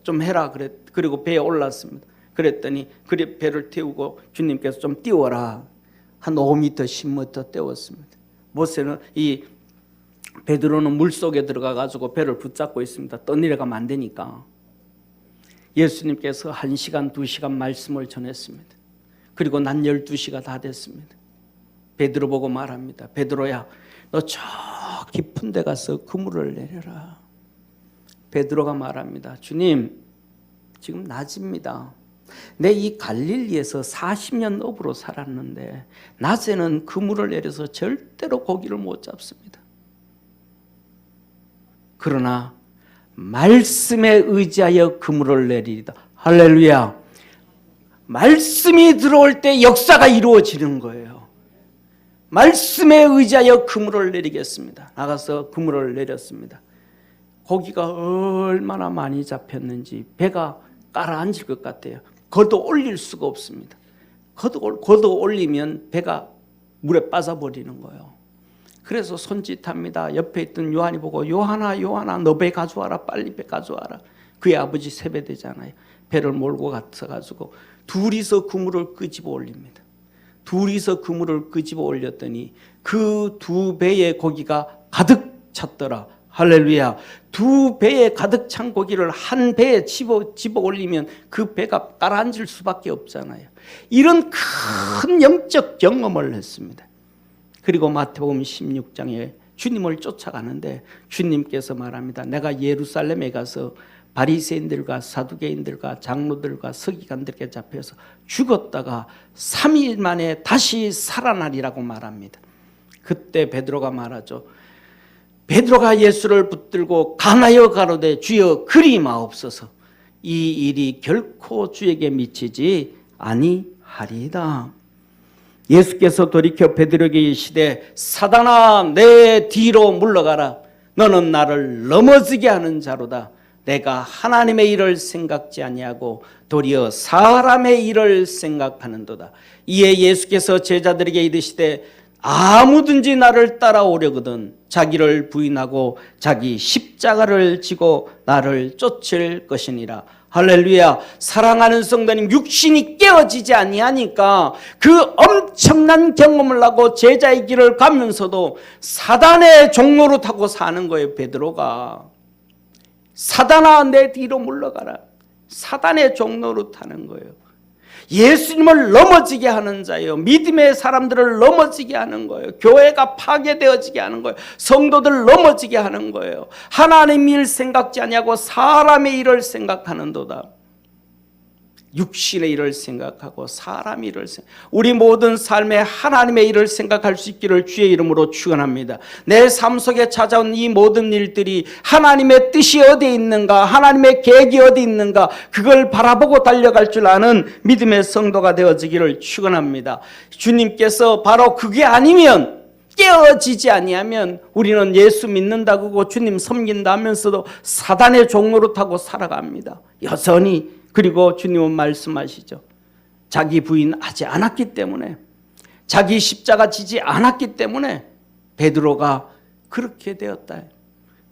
좀 해라. 그리고 배에 올랐습니다. 그랬더니 그래 배를 태우고 주님께서 좀 띄워라. 한 5m, 10m 띄웠습니다. 모세는 베드로는 물속에 들어가 가지고 배를 붙잡고 있습니다. 떠내려가면 안 되니까. 예수님께서 1시간, 2시간 말씀을 전했습니다. 그리고 난 12시가 다 됐습니다. 베드로 보고 말합니다. 베드로야, 너 저 깊은 데 가서 그물을 내려라. 베드로가 말합니다. 주님, 지금 낮입니다. 내 이 갈릴리에서 40년 업으로 살았는데 낮에는 그물을 내려서 절대로 고기를 못 잡습니다. 그러나 말씀에 의지하여 그물을 내리리다. 할렐루야. 말씀이 들어올 때 역사가 이루어지는 거예요. 말씀에 의지하여 그물을 내리겠습니다. 나가서 그물을 내렸습니다. 고기가 얼마나 많이 잡혔는지 배가 가라앉을 것 같아요. 걷어 올릴 수가 없습니다. 걷어 올리면 배가 물에 빠져버리는 거예요. 그래서 손짓합니다. 옆에 있던 요한이 보고 요한아 너 배 가져와라. 빨리 배 가져와라. 그의 아버지 세베대잖아요. 배를 몰고 가서 둘이서 그물을 끄집어 올립니다. 둘이서 그물을 끄집어 올렸더니 그 두 배의 고기가 가득 찼더라. 할렐루야. 두 배에 가득 찬 고기를 한 배에 집어 올리면 그 배가 가라앉을 수밖에 없잖아요. 이런 큰 영적 경험을 했습니다. 그리고 마태복음 16장에 주님을 쫓아가는데 주님께서 말합니다. 내가 예루살렘에 가서 바리새인들과 사두개인들과 장로들과 서기관들께 잡혀서 죽었다가 3일 만에 다시 살아나리라고 말합니다. 그때 베드로가 말하죠. 베드로가 예수를 붙들고 강하여 가로되 주여 그리 마옵소서. 이 일이 결코 주에게 미치지 아니하리이다. 예수께서 돌이켜 베드로에게 이르시되 사단아 내 뒤로 물러가라. 너는 나를 넘어지게 하는 자로다. 내가 하나님의 일을 생각지 아니하고 도리어 사람의 일을 생각하는도다. 이에 예수께서 제자들에게 이르시되 아무든지 나를 따라오려거든 자기를 부인하고 자기 십자가를 지고 나를 쫓을 것이니라. 할렐루야. 사랑하는 성도님, 육신이 깨어지지 아니하니까 그 엄청난 경험을 하고 제자의 길을 가면서도 사단의 종로로 타고 사는 거예요. 베드로가 사단아 내 뒤로 물러가라. 사단의 종로로 타는 거예요. 예수님을 넘어지게 하는 자예요. 믿음의 사람들을 넘어지게 하는 거예요. 교회가 파괴되어지게 하는 거예요. 성도들 넘어지게 하는 거예요. 하나님 일 생각지 아니하고 사람의 일을 생각하는도다. 육신의 일을 생각하고 사람의 일을 우리 모든 삶에 하나님의 일을 생각할 수 있기를 주의 이름으로 축원합니다. 내 삶 속에 찾아온 이 모든 일들이 하나님의 뜻이 어디에 있는가, 하나님의 계획이 어디 있는가, 그걸 바라보고 달려갈 줄 아는 믿음의 성도가 되어지기를 축원합니다. 주님께서 바로 그게 아니면, 깨어지지 아니하면 우리는 예수 믿는다고 주님 섬긴다 하면서도 사단의 종로로 타고 살아갑니다. 여전히. 그리고 주님은 말씀하시죠. 자기 부인하지 않았기 때문에, 자기 십자가 지지 않았기 때문에 베드로가 그렇게 되었다.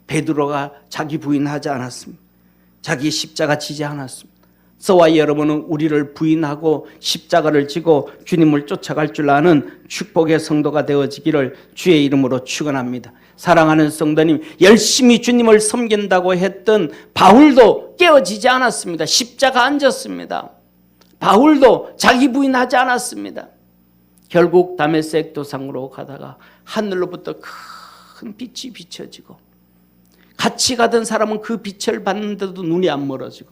베드로가 자기 부인하지 않았습니다. 자기 십자가 지지 않았습니다. 저와 여러분은 우리를 부인하고 십자가를 지고 주님을 쫓아갈 줄 아는 축복의 성도가 되어지기를 주의 이름으로 축원합니다. 사랑하는 성도님, 열심히 주님을 섬긴다고 했던 바울도 깨어지지 않았습니다. 십자가 앉았습니다. 바울도 자기 부인하지 않았습니다. 결국 다메섹 도상으로 가다가 하늘로부터 큰 빛이 비춰지고, 같이 가던 사람은 그 빛을 봤는데도 눈이 안 멀어지고,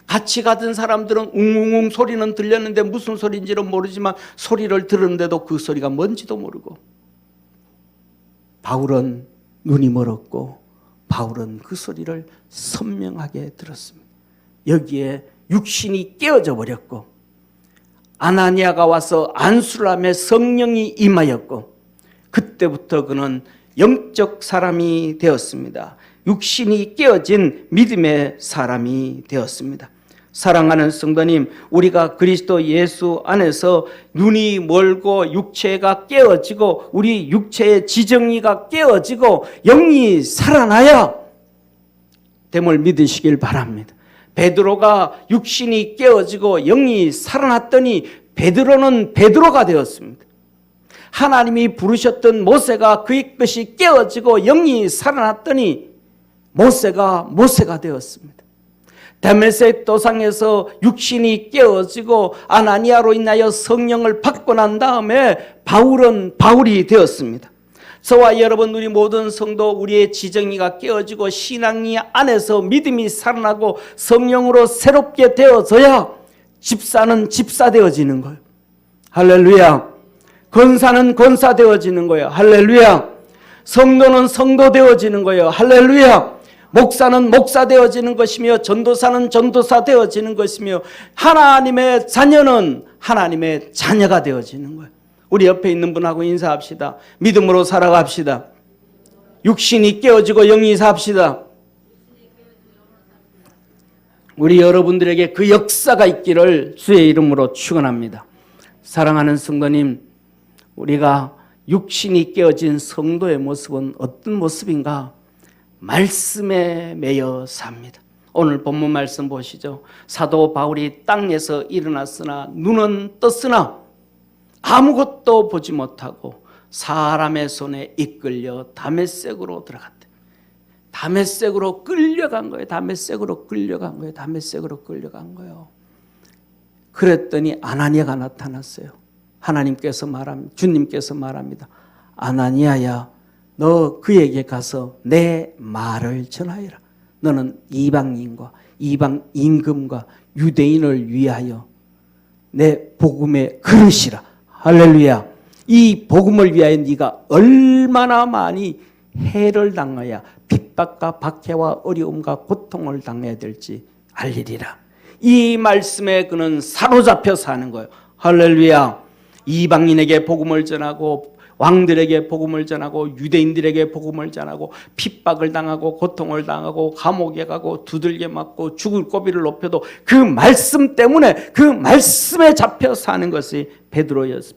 같이 가던 사람들은 웅웅웅 소리는 들렸는데 무슨 소리인지는 모르지만 소리를 들었는데도 그 소리가 뭔지도 모르고, 바울은 눈이 멀었고 바울은 그 소리를 선명하게 들었습니다. 여기에 육신이 깨어져 버렸고, 아나니아가 와서 안수를 하며 성령이 임하였고, 그때부터 그는 영적 사람이 되었습니다. 육신이 깨어진 믿음의 사람이 되었습니다. 사랑하는 성도님, 우리가 그리스도 예수 안에서 눈이 멀고 육체가 깨어지고 우리 육체의 지정의가 깨어지고 영이 살아나야 됨을 믿으시길 바랍니다. 베드로가 육신이 깨어지고 영이 살아났더니 베드로는 베드로가 되었습니다. 하나님이 부르셨던 모세가 그의 것이 깨어지고 영이 살아났더니 모세가 되었습니다. 다메섹 도상에서 육신이 깨어지고 아나니아로 인하여 성령을 받고 난 다음에 바울은 바울이 되었습니다. 저와 여러분, 우리 모든 성도, 우리의 지정의가 깨어지고 신앙이 안에서 믿음이 살아나고 성령으로 새롭게 되어져야 집사는 집사 되어지는 거예요. 할렐루야. 권사는 권사 되어지는 거예요. 할렐루야. 성도는 성도 되어지는 거예요. 할렐루야. 목사는 목사 되어지는 것이며 전도사는 전도사 되어지는 것이며 하나님의 자녀는 하나님의 자녀가 되어지는 거예요. 우리 옆에 있는 분하고 인사합시다. 믿음으로 살아갑시다. 육신이 깨어지고 영이 삽시다. 우리 여러분들에게 그 역사가 있기를 주의 이름으로 축원합니다. 사랑하는 성도님, 우리가 육신이 깨어진 성도의 모습은 어떤 모습인가? 말씀에 매여 삽니다. 오늘 본문 말씀 보시죠. 사도 바울이 땅에서 일어났으나 눈은 떴으나 아무것도 보지 못하고 사람의 손에 이끌려 다메섹으로 들어갔대. 다메섹으로 끌려간 거예요. 다메섹으로 끌려간 거예요. 다메섹으로 끌려간 거예요. 그랬더니 아나니아가 나타났어요. 하나님께서 말합니다. 주님께서 말합니다. 아나니아야, 너 그에게 가서 내 말을 전하여라. 너는 이방인과 이방 임금과 유대인을 위하여 내 복음의 그릇이라. 할렐루야. 이 복음을 위하여 네가 얼마나 많이 해를 당해야 핍박과 박해와 어려움과 고통을 당해야 될지 알리리라. 이 말씀에 그는 사로잡혀 사는 거예요. 할렐루야. 이방인에게 복음을 전하고 왕들에게 복음을 전하고 유대인들에게 복음을 전하고 핍박을 당하고 고통을 당하고 감옥에 가고 두들겨 맞고 죽을 고비를 높여도 그 말씀 때문에 그 말씀에 잡혀 사는 것이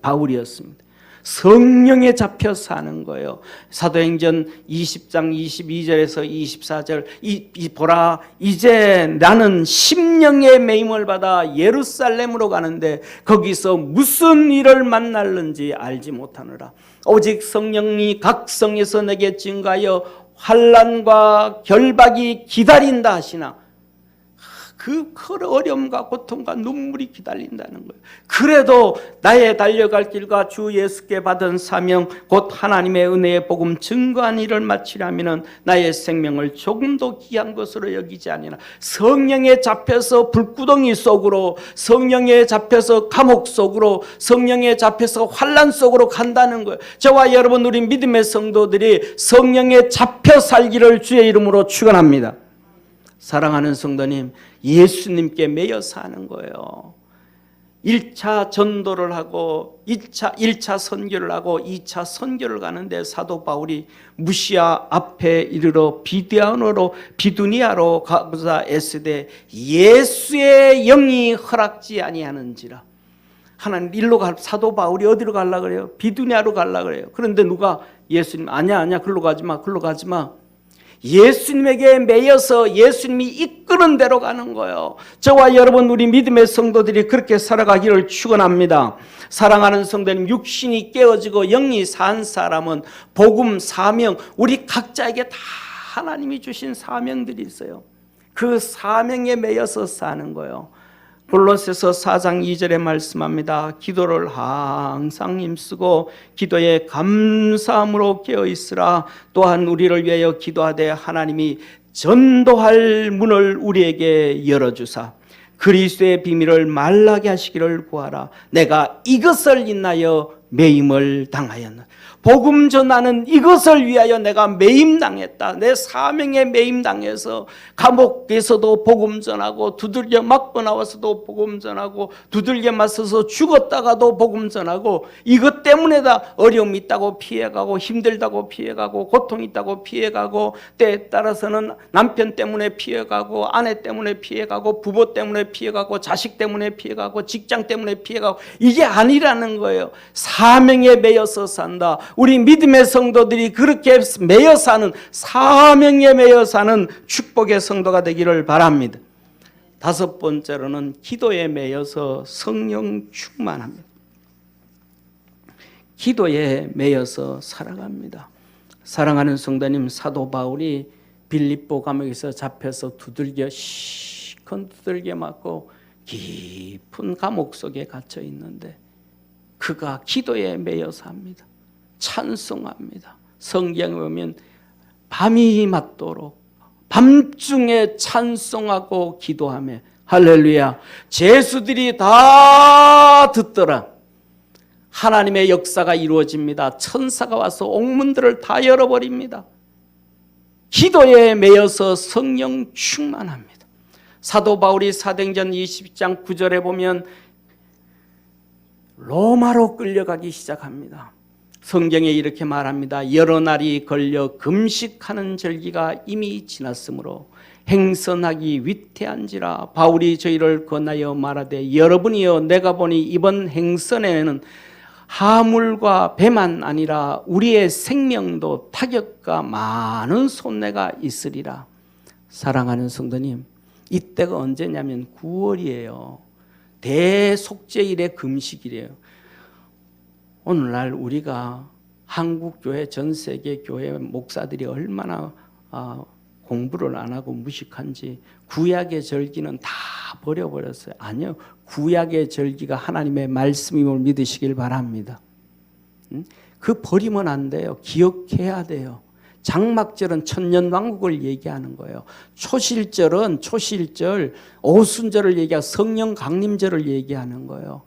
바울이었습니다. 성령에 잡혀 사는 거예요. 사도행전 20장 22절에서 24절 보라, 이제 나는 심령의 매임을 받아 예루살렘으로 가는데 거기서 무슨 일을 만날는지 알지 못하노라. 오직 성령이 각 성에서 내게 증가하여 환난과 결박이 기다린다 하시나. 그 어려움과 고통과 눈물이 기다린다는 거예요. 그래도 나의 달려갈 길과 주 예수께 받은 사명, 곧 하나님의 은혜의 복음 증거한 일을 마치려면 나의 생명을 조금도 귀한 것으로 여기지 아니라 성령에 잡혀서 불구덩이 속으로, 성령에 잡혀서 감옥 속으로, 성령에 잡혀서 환난 속으로 간다는 거예요. 저와 여러분, 우리 믿음의 성도들이 성령에 잡혀 살기를 주의 이름으로 축원합니다. 사랑하는 성도님, 예수님께 매여 사는 거예요. 1차 전도를 하고 1차 선교를 하고 2차 선교를 가는데 사도 바울이 무시아 앞에 이르러 비두니아로 가고자 애쓰되 예수의 영이 허락지 아니하는지라. 하나님 사도 바울이 어디로 가려고 그래요? 비두니아로 가려고 그래요. 그런데 누가 예수님 아니야 글로 가지 마. 예수님에게 매여서 예수님이 이끄는 대로 가는 거예요. 저와 여러분, 우리 믿음의 성도들이 그렇게 살아가기를 축원합니다. 사랑하는 성도님, 육신이 깨어지고 영이 산 사람은 복음, 사명, 우리 각자에게 다 하나님이 주신 사명들이 있어요. 그 사명에 매여서 사는 거예요. 골로새서 4장 2절에 말씀합니다. 기도를 항상 힘쓰고 기도에 감사함으로 깨어있으라. 또한 우리를 위하여 기도하되 하나님이 전도할 문을 우리에게 열어주사 그리스도의 비밀을 말하게 하시기를 구하라. 내가 이것을 인하여 매임을 당하였노라. 복음 전하는 이것을 위하여 내가 매임당했다. 내 사명에 매임당해서 감옥에서도 복음 전하고 두들겨 맞고 나와서도 복음 전하고 두들겨 맞서서 죽었다가도 복음 전하고 이것 때문에 다 어려움이 있다고 피해가고 힘들다고 피해가고 고통이 있다고 피해가고 때에 따라서는 남편 때문에 피해가고 아내 때문에 피해가고 부모 때문에 피해가고 자식 때문에 피해가고 직장 때문에 피해가고 이게 아니라는 거예요. 사명에 매여서 산다. 우리 믿음의 성도들이 그렇게 매여 사는, 사명에 매여 사는 축복의 성도가 되기를 바랍니다. 5번째로는 기도에 매여서 성령 충만합니다. 기도에 매여서 살아갑니다. 사랑하는 성도님, 사도 바울이 빌립보 감옥에서 잡혀서 시큰 두들겨 맞고 깊은 감옥 속에 갇혀 있는데 그가 기도에 매여 삽니다. 찬송합니다. 성경에 보면 밤이 맞도록 밤중에 찬송하고 기도하며 할렐루야. 죄수들이 다 듣더라. 하나님의 역사가 이루어집니다. 천사가 와서 옥문들을 다 열어버립니다. 기도에 매여서 성령 충만합니다. 사도 바울이 사도행전 20장 9절에 보면 로마로 끌려가기 시작합니다. 성경에 이렇게 말합니다. 여러 날이 걸려 금식하는 절기가 이미 지났으므로 행선하기 위태한지라. 바울이 저희를 권하여 말하되 여러분이여 내가 보니 이번 행선에는 하물과 배만 아니라 우리의 생명도 타격과 많은 손해가 있으리라. 사랑하는 성도님, 이때가 언제냐면 9월이에요. 대속죄일의 금식이래요. 오늘날 우리가 한국교회, 전 세계 교회 목사들이 얼마나 공부를 안 하고 무식한지 구약의 절기는 다 버려버렸어요. 아니요, 구약의 절기가 하나님의 말씀임을 믿으시길 바랍니다. 그 버리면 안 돼요. 기억해야 돼요. 장막절은 천년왕국을 얘기하는 거예요. 초실절은 초실절, 오순절을 얘기하고 성령 강림절을 얘기하는 거예요.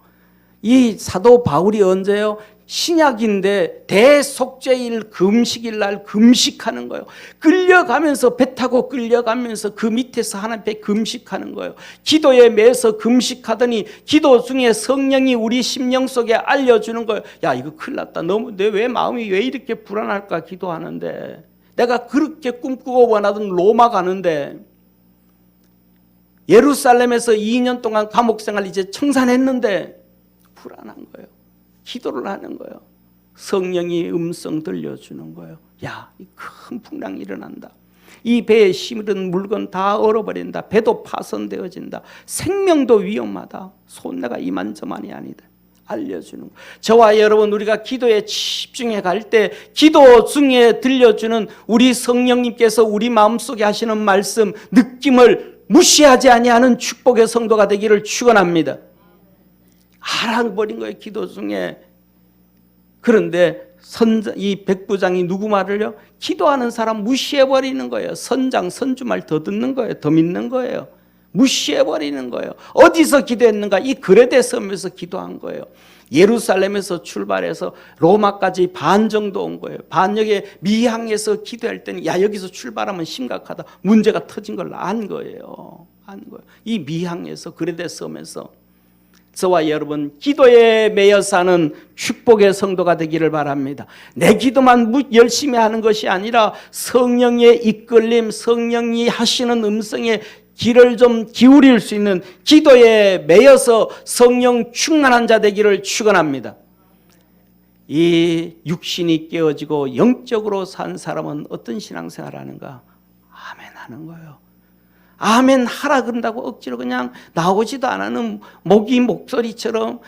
이 사도 바울이 언제요? 신약인데 대속죄일 금식일 날 금식하는 거예요. 끌려가면서 배 타고 끌려가면서 그 밑에서 하나님께 금식하는 거예요. 기도에 매서 금식하더니 기도 중에 성령이 우리 심령 속에 알려주는 거예요. 야, 이거 큰일 났다. 내 왜 마음이 왜 이렇게 불안할까 기도하는데. 내가 그렇게 꿈꾸고 원하던 로마 가는데 예루살렘에서 2년 동안 감옥생활 이제 청산했는데 불안한 거예요. 기도를 하는 거예요. 성령이 음성 들려주는 거예요. 야, 이 큰 풍랑이 일어난다. 이 배에 실은 물건 다 얼어버린다. 배도 파손되어진다. 생명도 위험하다. 손해가 이만저만이 아니다. 알려주는 거예요. 저와 여러분, 우리가 기도에 집중해 갈 때 기도 중에 들려주는 우리 성령님께서 우리 마음속에 하시는 말씀, 느낌을 무시하지 아니하는 축복의 성도가 되기를 축원합니다. 알아버린 거예요, 기도 중에. 그런데 이 백부장이 누구 말을요? 기도하는 사람 무시해버리는 거예요. 선장, 선주 말 더 듣는 거예요. 더 믿는 거예요. 무시해버리는 거예요. 어디서 기도했는가? 이 그레데 섬에서 기도한 거예요. 예루살렘에서 출발해서 로마까지 반 정도 온 거예요. 반역에 미항에서 기도할 때는 야, 여기서 출발하면 심각하다. 문제가 터진 걸 안 거예요. 이 미항에서 그레데 섬에서 저와 여러분 기도에 매여 사는 축복의 성도가 되기를 바랍니다. 내 기도만 열심히 하는 것이 아니라 성령의 이끌림, 성령이 하시는 음성에 귀를 좀 기울일 수 있는 기도에 매여서 성령 충만한 자 되기를 축원합니다. 이 육신이 깨어지고 영적으로 산 사람은 어떤 신앙생활을 하는가? 아멘 하는 거예요. 아멘 하라 그런다고 억지로 그냥 나오지도 않는 모기 목소리처럼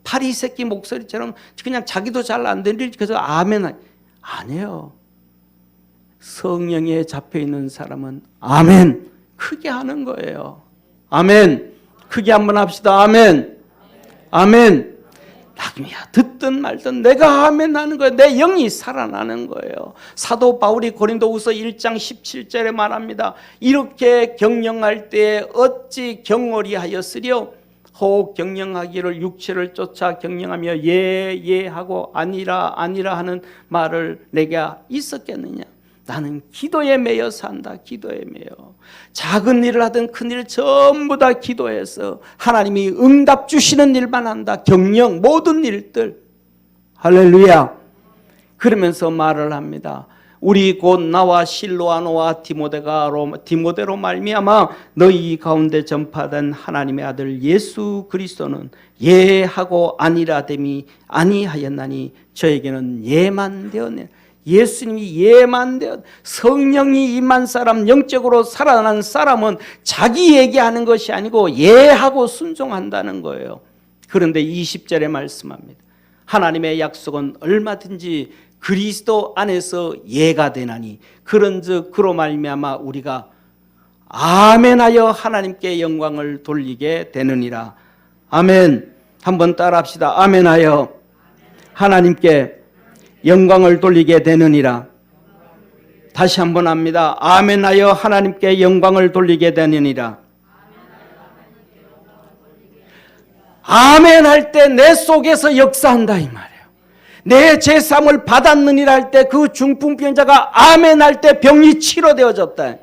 파리 새끼 목소리처럼 그냥 자기도 잘 안 되는 그래서 아멘 아니에요. 성령에 잡혀 있는 사람은 아멘 크게 하는 거예요. 아멘 크게 한번 합시다. 아멘 아멘. 나중에야 듣든 말든 내가 아멘 하는 거예요. 내 영이 살아나는 거예요. 사도 바울이 고린도후서 1장 17절에 말합니다. 이렇게 경영할 때에 어찌 경홀히 하였으리요? 혹 경영하기를 육체를 쫓아 경영하며 예 하고 아니라 하는 말을 내가 있었겠느냐? 나는 기도에 매여 산다. 기도에 매여. 작은 일을 하든 큰 일 전부 다 기도해서 하나님이 응답 주시는 일만 한다. 경영 모든 일들. 할렐루야. 그러면서 말을 합니다. 우리 곧 나와 실로아노와 디모데로 말미암아 너희 가운데 전파된 하나님의 아들 예수 그리스도는 예하고 아니라됨이 아니하였나니 저에게는 예만 되었네. 예수님이 예만 되었, 성령이 임한 사람, 영적으로 살아난 사람은 자기 얘기하는 것이 아니고 예하고 순종한다는 거예요. 그런데 20절에 말씀합니다. 하나님의 약속은 얼마든지 그리스도 안에서 예가 되나니 그런즉 그로 말미암아 우리가 아멘하여 하나님께 영광을 돌리게 되느니라. 아멘. 한번 따라합시다. 아멘하여 하나님께 영광을 돌리게 되느니라. 다시 한번 합니다. 아멘하여 하나님께 영광을 돌리게 되느니라. 아멘할 때 내 속에서 역사한다 이 말이에요. 내 제삼을 받았느니라 할 때 그 중풍병자가 아멘할 때 병이 치료되어졌다.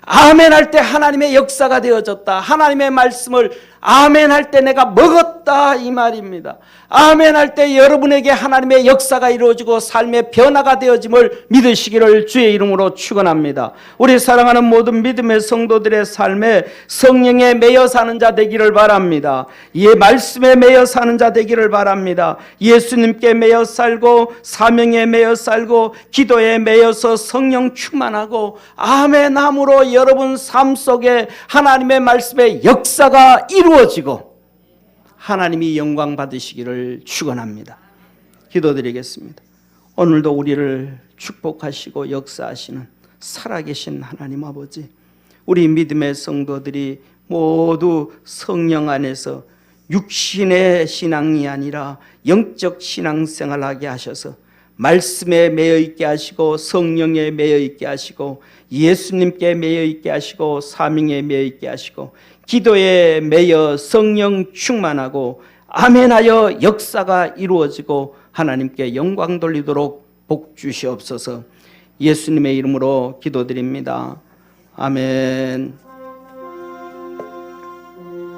아멘할 때 하나님의 역사가 되어졌다. 하나님의 말씀을 아멘할 때 내가 먹었다 이 말입니다. 아멘할 때 여러분에게 하나님의 역사가 이루어지고 삶의 변화가 되어짐을 믿으시기를 주의 이름으로 축원합니다. 우리 사랑하는 모든 믿음의 성도들의 삶에 성령에 매여 사는 자 되기를 바랍니다. 예, 말씀에 매여 사는 자 되기를 바랍니다. 예수님께 매여 살고 사명에 매여 살고 기도에 매여서 성령 충만하고 아멘함으로 여러분 삶 속에 하나님의 말씀의 역사가 이루어지고 하나님이 영광 받으시기를 축원합니다. 기도드리겠습니다. 오늘도 우리를 축복하시고 역사하시는 살아계신 하나님 아버지, 우리 믿음의 성도들이 모두 성령 안에서 육신의 신앙이 아니라 영적 신앙생활하게 하셔서 말씀에 매여 있게 하시고 성령에 매여 있게 하시고 예수님께 매여 있게 하시고 사명에 매여 있게 하시고 기도에 매여 성령 충만하고 아멘하여 역사가 이루어지고 하나님께 영광 돌리도록 복 주시옵소서. 예수님의 이름으로 기도드립니다. 아멘.